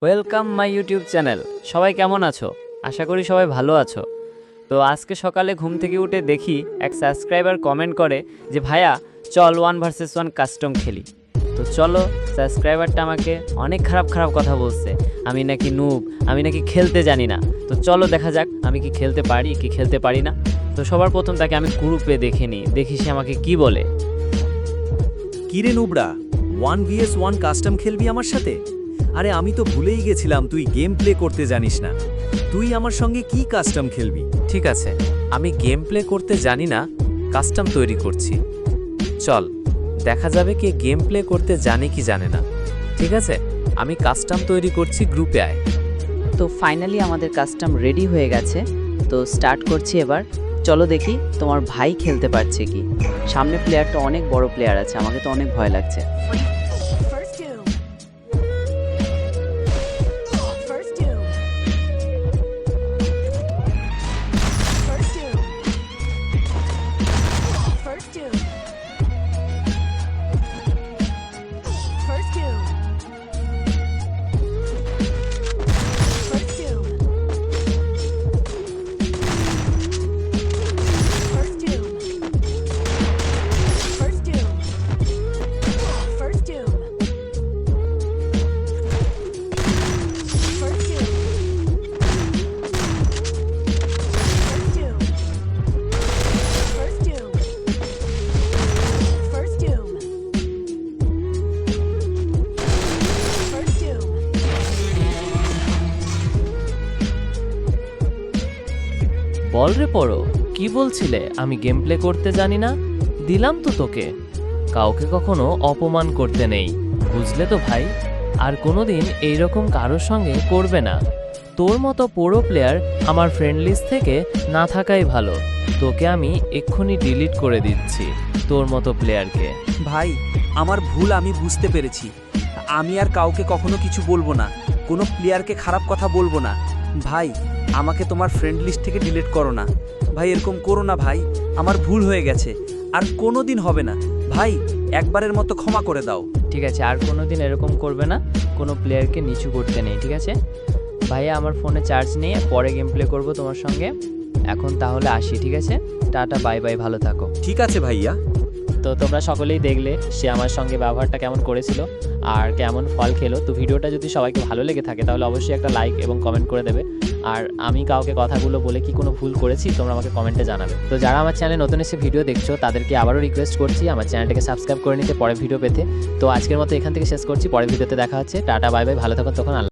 Welcome my YouTube channel. সবাই কেমন আছো? আশা করি সবাই ভালো আছো। তো আজকে সকালে ঘুম থেকে উঠে দেখি এক সাবস্ক্রাইবার কমেন্ট করে যে ভাইয়া চল 1 vs 1 কাস্টম খেলি। তো চলো, সাবস্ক্রাইবারটা আমাকে অনেক খারাপ খারাপ কথা বলছে, আমি নাকি নুব, আমি নাকি খেলতে জানি না। তো চলো দেখা যাক আমি কি খেলতে পারি কি খেলতে পারি না। তো সবার প্রথম তাকে আমি গ্রুপে দেখে নিই, দেখি সে আমাকে কি বলে। কিরে নুবড়া, 1vs1 কাস্টম খেলবি আমার সাথে? আরে আমি তো ভুলেই গেছিলাম তুই গেম প্লে করতে জানিস না। তুই আমার সঙ্গে কি কাস্টম খেলবি? ঠিক আছে, আমি গেম প্লে করতে জানি না, কাস্টম তৈরি করছি। চল দেখা যাবে কে গেম প্লে করতে জানে কি জানে না। ঠিক আছে, আমি কাস্টম তৈরি করছি, গ্রুপে আয়। তো ফাইনালি আমাদের কাস্টম রেডি হয়ে গেছে। তো স্টার্ট করছি এবার। চলো দেখি তোমার ভাই খেলতে পারছে কি। সামনে প্লেয়ারটা অনেক বড় প্লেয়ার আছে, আমাকে তো অনেক ভয় লাগছে। First doom. First doom. First doom. First doom. First doom. First doom. First doom. First doom. First doom. First doom. First doom. First doom. First doom. বল রে পড়ো, কি বলছিলে আমি গেম প্লে করতে জানি না? দিলাম তো তোকে। কাউকে কখনো অপমান করতে নেই, বুঝলে তো ভাই? আর কোনোদিন এইরকম কারোর সঙ্গে করবে না। তোর মতো পুরো প্লেয়ার আমার ফ্রেন্ড লিস্ট থেকে না থাকাই ভালো। তোকে আমি এক্ষুনি ডিলিট করে দিচ্ছি, তোর মতো প্লেয়ারকে। ভাই, আমার ভুল আমি বুঝতে পেরেছি। আমি আর কাউকে কখনো কিছু বলবো না, কোনো প্লেয়ারকে খারাপ কথা বলবো না। ভাই, আমাকে তোমার ফ্রেন্ড লিস্ট থেকে ডিলিট করো না। ভাই এরকম করো না ভাই, আমার ভুল হয়ে গেছে, আর কোনো দিন হবে না। ভাই একবারের মতো ক্ষমা করে দাও। ঠিক আছে, আর কোনো দিন এরকম করবে না, কোনো প্লেয়ারকে নিচু করতে নেই, ঠিক আছে? ভাইয়া আমার ফোনে চার্জ নিয়ে পরে গেম প্লে করবো তোমার সঙ্গে। এখন তাহলে আসি, ঠিক আছে? টাটা, বাই বাই, ভালো থাকো। ঠিক আছে ভাইয়া। তো তোমরা সকলেই দেখলে সে আমার সঙ্গে ব্যবহারটা কেমন করেছিল আর কেমন ফল খেলো। তো ভিডিওটা যদি সবাইকে ভালো লেগে থাকে তাহলে অবশ্যই একটা লাইক এবং কমেন্ট করে দেবে। আর আমি কাউকে কথাগুলো বলে কি কোনো ভুল করেছি তোমরা আমাকে কমেন্টে জানাবে। তো যারা আমার চ্যানেলে নতুন এসে ভিডিও দেখছো তাদেরকে আবারও রিকোয়েস্ট করছি আমার চ্যানেলটাকে সাবস্ক্রাইব করে নিতে পরের ভিডিও পেতে। তো আজকের মতো এখান থেকে শেষ করছি, পরের ভিডিওতে দেখা হচ্ছে। টাটা, বাই বাই, ভালো থাকুন, তখন আল্লাহ।